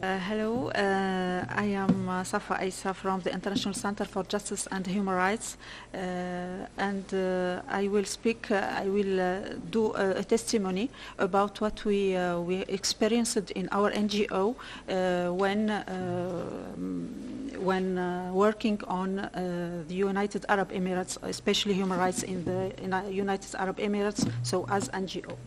Hello, I am Safwa Aïssa from the International Center for Justice and Human Rights, and I will do a testimony about what we experienced in our NGO when working on the United Arab Emirates, especially human rights in the United Arab Emirates, so as NGO.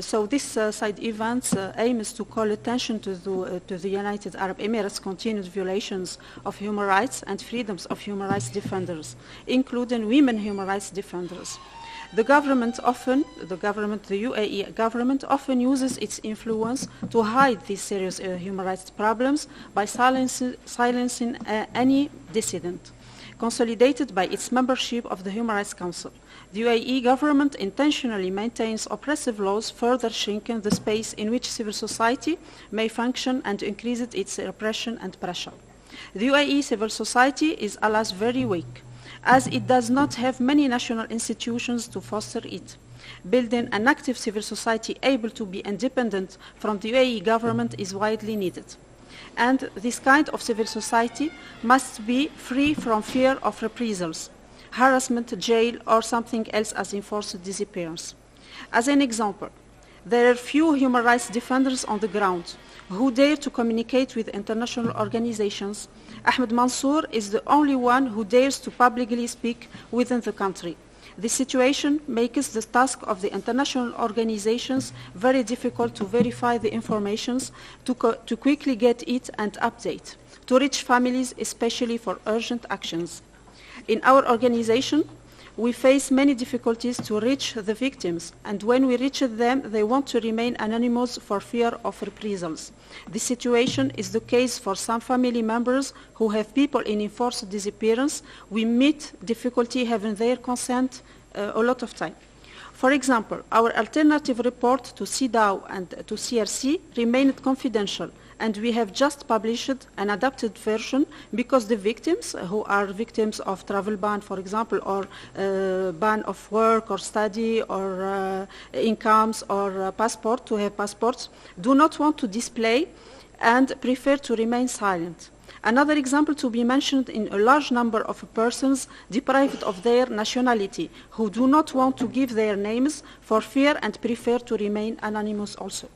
So this side event aims to call attention to the United Arab Emirates' continued violations of human rights and freedoms of human rights defenders, including women human rights defenders. The UAE government often uses its influence to hide these serious human rights problems by silencing any dissident, consolidated by its membership of the Human Rights Council. The UAE government intentionally maintains oppressive laws, further shrinking the space in which civil society may function and increases its repression and pressure. The UAE civil society is, alas, very weak, as it does not have many national institutions to foster it. Building an active civil society able to be independent from the UAE government is widely needed. And this kind of civil society must be free from fear of reprisals, harassment, jail, or something else as enforced disappearance. As an example, there are few human rights defenders on the ground who dare to communicate with international organizations. Ahmed Mansour is the only one who dares to publicly speak within the country. This situation makes the task of the international organizations very difficult to verify the information, to quickly get it and update, to reach families, especially for urgent actions. In our organization, we face many difficulties to reach the victims, and when we reach them, they want to remain anonymous for fear of reprisals. This situation is the case for some family members who have people in enforced disappearance. We meet difficulty having their consent a lot of time. For example, our alternative report to CEDAW and to CRC remained confidential, and we have just published an adapted version because the victims, who are victims of travel ban, for example, or ban of work or study or incomes or passport, to have passports, do not want to display and prefer to remain silent. Another example to be mentioned in a large number of persons deprived of their nationality, who do not want to give their names for fear and prefer to remain anonymous also.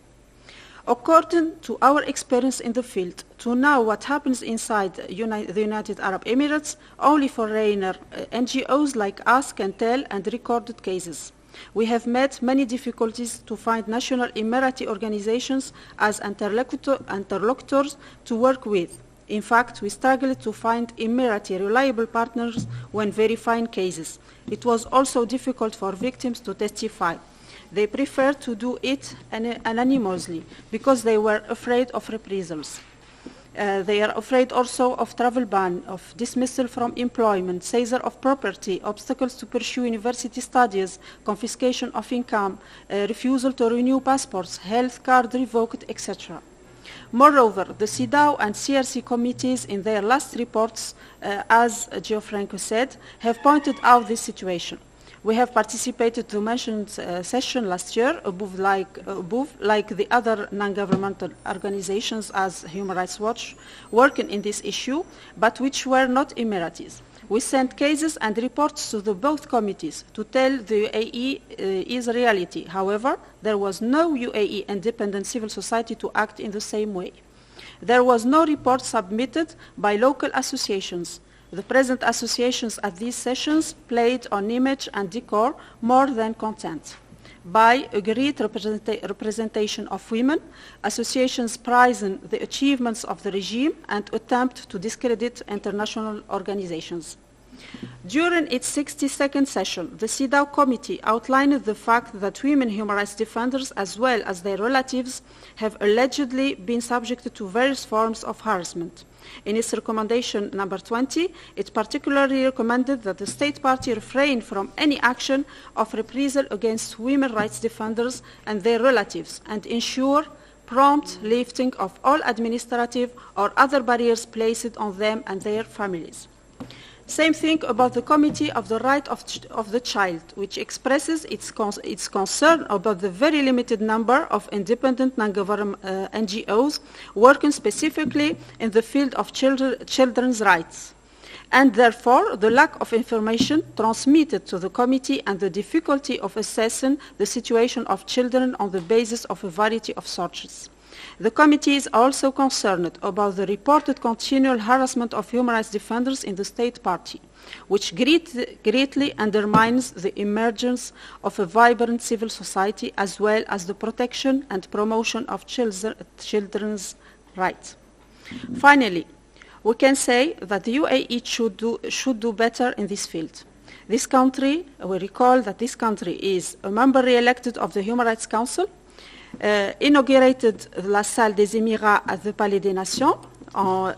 According to our experience in the field, to know what happens inside the United Arab Emirates, only foreigner NGOs like us can tell and recorded cases. We have met many difficulties to find national Emirati organizations as interlocutors to work with. In fact, we struggled to find Emirati reliable partners when verifying cases. It was also difficult for victims to testify. They preferred to do it anonymously because they were afraid of reprisals. They are afraid also of travel ban, of dismissal from employment, seizure of property, obstacles to pursue university studies, confiscation of income, refusal to renew passports, health card revoked, etc. Moreover, the CEDAW and CRC committees in their last reports, as Gianfranco said, have pointed out this situation. We have participated in the mentioned session last year, above like the other non-governmental organizations as Human Rights Watch, working in this issue, but which were not Emiratis. We sent cases and reports to both committees to tell the UAE is reality. However, there was no UAE independent civil society to act in the same way. There was no report submitted by local associations. The present associations at these sessions played on image and decor more than content. By agreed representation of women, associations prizing the achievements of the regime and attempt to discredit international organizations. During its 62nd session, the CEDAW committee outlined the fact that women human rights defenders, as well as their relatives, have allegedly been subjected to various forms of harassment. In its recommendation number 20, it particularly recommended that the state party refrain from any action of reprisal against women rights defenders and their relatives and ensure prompt lifting of all administrative or other barriers placed on them and their families. Same thing about the Committee of the Right of the Child, which expresses its concern about the very limited number of independent non-government NGOs working specifically in the field of children's rights, and therefore the lack of information transmitted to the committee and the difficulty of assessing the situation of children on the basis of a variety of sources. The committee is also concerned about the reported continual harassment of human rights defenders in the state party, which greatly undermines the emergence of a vibrant civil society as well as the protection and promotion of children's rights. Finally, we can say that the UAE should do better in this field. This country, we recall that this country is a member re-elected of the Human Rights Council, inaugurated la Salle des Émirats at the Palais des Nations on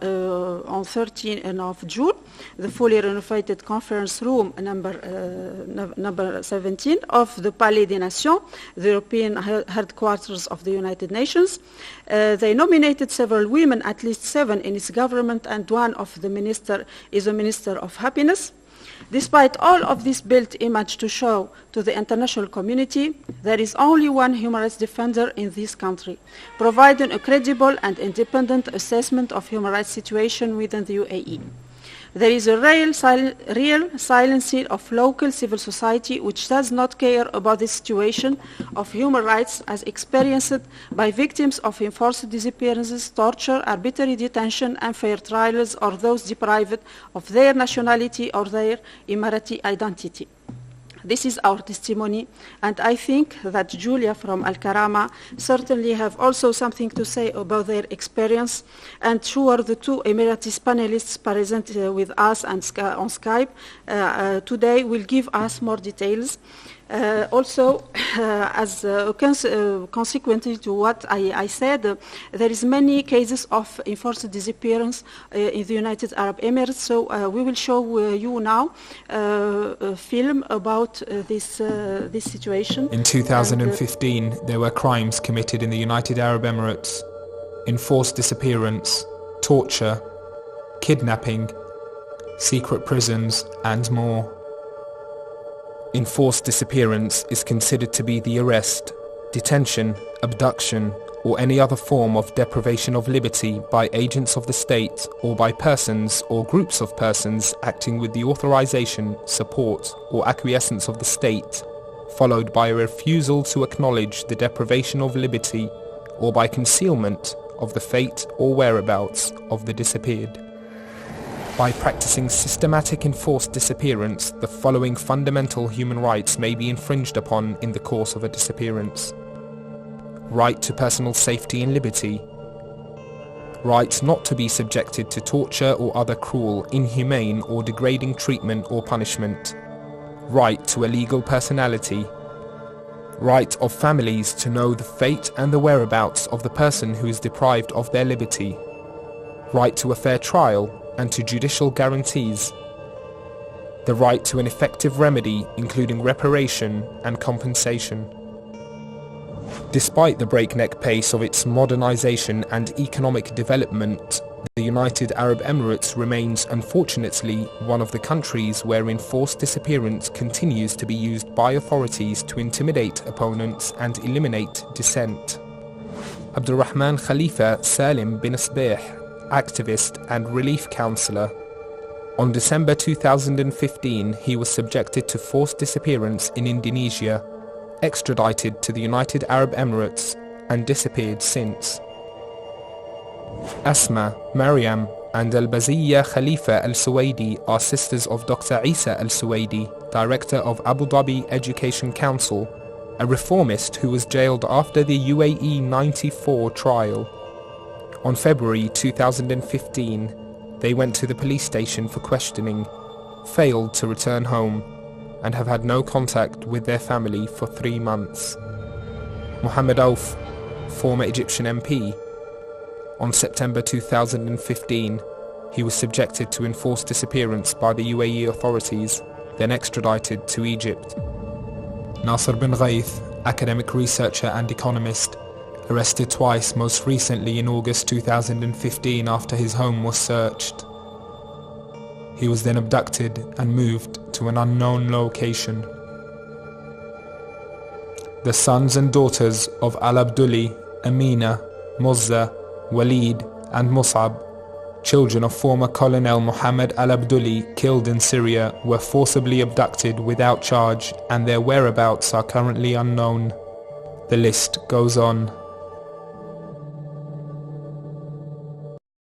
13th of June, the fully renovated conference room number 17 of the Palais des Nations, the European headquarters of the United Nations. They nominated several women, at least 7 in its government, and one of the minister is a minister of happiness. Despite all of this built image to show to the international community, there is only one human rights defender in this country, providing a credible and independent assessment of human rights situation within the UAE. There is a real silencing of local civil society which does not care about the situation of human rights as experienced by victims of enforced disappearances, torture, arbitrary detention, unfair trials, or those deprived of their nationality or their Emirati identity. This is our testimony, and I think that Julia from Al-Karama certainly have also something to say about their experience, and sure the 2 Emiratis panelists present with us and on Skype today will give us more details. Also, as consequently to what I said, there is many cases of enforced disappearance in the United Arab Emirates, so we will show you now a film about this situation. In 2015, there were crimes committed in the United Arab Emirates: enforced disappearance, torture, kidnapping, secret prisons, and more. Enforced disappearance is considered to be the arrest, detention, abduction, or any other form of deprivation of liberty by agents of the state or by persons or groups of persons acting with the authorization, support, or acquiescence of the state, followed by a refusal to acknowledge the deprivation of liberty or by concealment of the fate or whereabouts of the disappeared. By practicing systematic enforced disappearance, the following fundamental human rights may be infringed upon in the course of a disappearance: right to personal safety and liberty, right not to be subjected to torture or other cruel, inhumane or degrading treatment or punishment, right to a legal personality, right of families to know the fate and the whereabouts of the person who is deprived of their liberty, right to a fair trial and to judicial guarantees, the right to an effective remedy including reparation and compensation. Despite the breakneck pace of its modernization and economic development, the United Arab Emirates remains unfortunately one of the countries where enforced disappearance continues to be used by authorities to intimidate opponents and eliminate dissent. Abdulrahman Khalifa Salim bin Asbih, activist and relief councillor. On December 2015, he was subjected to forced disappearance in Indonesia, extradited to the United Arab Emirates, and disappeared since. Asma, Maryam, and Al-Baziyya Khalifa Al-Suwaidi are sisters of Dr. Aïssa Al-Suwaidi, director of Abu Dhabi Education Council, a reformist who was jailed after the UAE 94 trial. On February 2015, they went to the police station for questioning, failed to return home, and have had no contact with their family for 3 months. Mohammed Auf, former Egyptian MP. On September 2015, he was subjected to enforced disappearance by the UAE authorities, then extradited to Egypt. Nasser bin Ghaith, academic researcher and economist, arrested twice, most recently in August 2015 after his home was searched. He was then abducted and moved to an unknown location. The sons and daughters of Al-Abduli, Amina, Muzza, Walid and Mus'ab, children of former Colonel Muhammad Al-Abduli killed in Syria, were forcibly abducted without charge and their whereabouts are currently unknown. The list goes on.